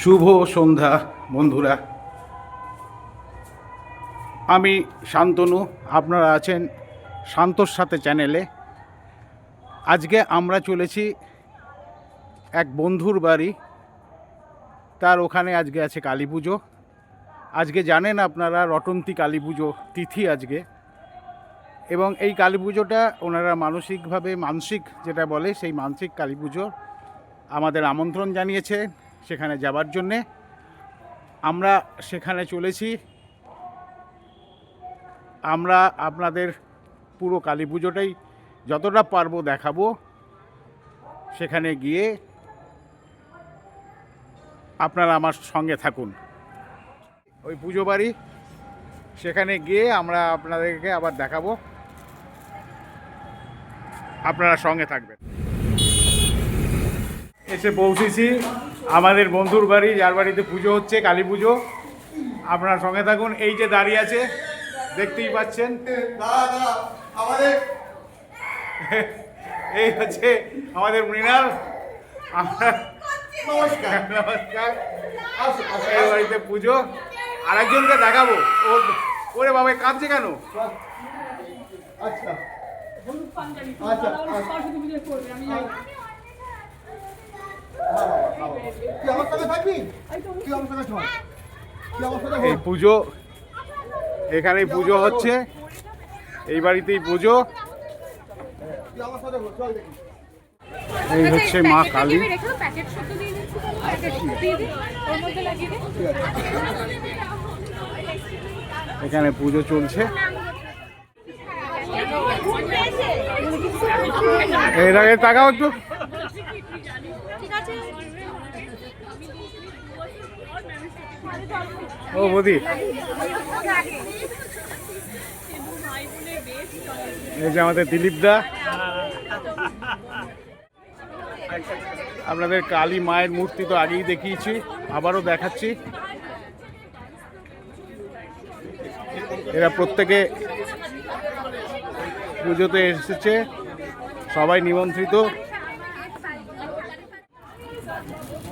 শুভ সন্ধ্যা বন্ধুরা, আমি শান্তনু, আপনারা আছেন শান্তর সাথে চ্যানেলে। আজকে আমরা চলেছি এক বন্ধুর বাড়ি, তার ওখানে আজকে আছে কালী পুজো। আজকে জানেন আপনারা রটন্তী কালী পুজো তিথি আজকে, এবং এই কালী পুজোটা ওনারা মানসিক যেটা বলে সেই মানসিক কালী পুজো আমাদের আমন্ত্রণ জানিয়েছে সেখানে যাবার জন্যে। আমরা সেখানে চলেছি। আমরা আপনাদের পুরো কালী পুজোটাই যতটা পারবো দেখাবো। সেখানে গিয়ে আপনারা আমার সঙ্গে থাকুন। ওই পুজো বাড়ি, সেখানে গিয়ে আমরা আপনাদেরকে আবার দেখাবো, আপনারা সঙ্গে থাকবেন। এসে পৌঁছেছি আমাদের বন্ধুর বাড়ি, যার বাড়িতে পুজো হচ্ছে, কালী পুজো। আপনারা সঙ্গে থাকুন। এই যে দাঁড়িয়ে আছে দেখতেই পাচ্ছেন, এই হচ্ছে আমাদের মৃণাল। নমস্কার। এই বাড়িতে পুজো। আরেকজনকে দেখাবো। ওরে বাবা, কাঁদছে কেন? এই পুজো, এখানেই পুজো হচ্ছে, এই বাড়িতেই পুজো। এই হচ্ছে মা কালী। এখানে পুজো চলছে। এর আগে তাকাও একটু। ও বৌদি, এই যে আমাদের দিলীপ দা। আপনাদের কালী মায়ের মূর্তি তো আগেই দেখিয়েছি, আবারও দেখাচ্ছি। এরা প্রত্যেকে পুজোতে এসেছে, সবাই নিমন্ত্রিত।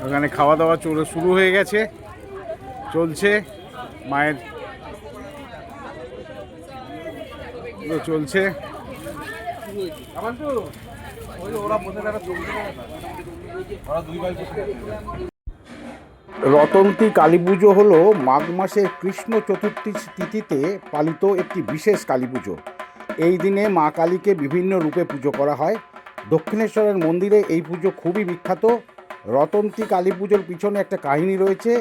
ওখানে খাওয়া দাওয়া শুরু হয়ে গেছে, চলছে। মায়ের চলছে। রটন্তী কালী পুজো হলো মাঘ মাসের কৃষ্ণ চতুর্থী তিথিতে পালিত একটি বিশেষ কালী পুজো। এই দিনে মা কালীকে বিভিন্ন রূপে পুজো করা হয়। দক্ষিণেশ্বরের মন্দিরে এই পুজো খুবই বিখ্যাত। রটন্তী কালী পুজোর পিছনে একটা কাহিনী রয়েছে,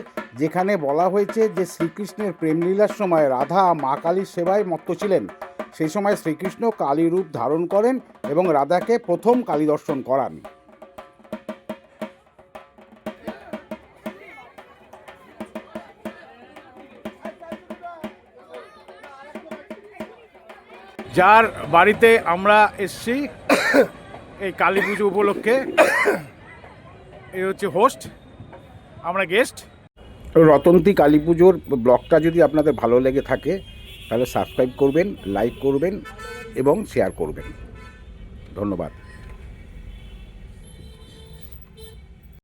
যেখানে বলা হয়েছে যে শ্রীকৃষ্ণের প্রেমলীলার সময় রাধা মা কালীর সেবায় মত্ত ছিলেন। সেই সময় শ্রীকৃষ্ণ কালী রূপ ধারণ করেন এবং রাধাকে প্রথম কালী দর্শন করান। যার বাড়িতে আমরা এসছি এই কালী পুজো উপলক্ষে, এই হচ্ছে হোস্ট, আমরা গেস্ট। রটন্তী কালী পুজোর ব্লগটা যদি আপনাদের ভালো লেগে থাকে তাহলে সাবস্ক্রাইব করবেন, লাইক করবেন এবং শেয়ার করবেন। ধন্যবাদ।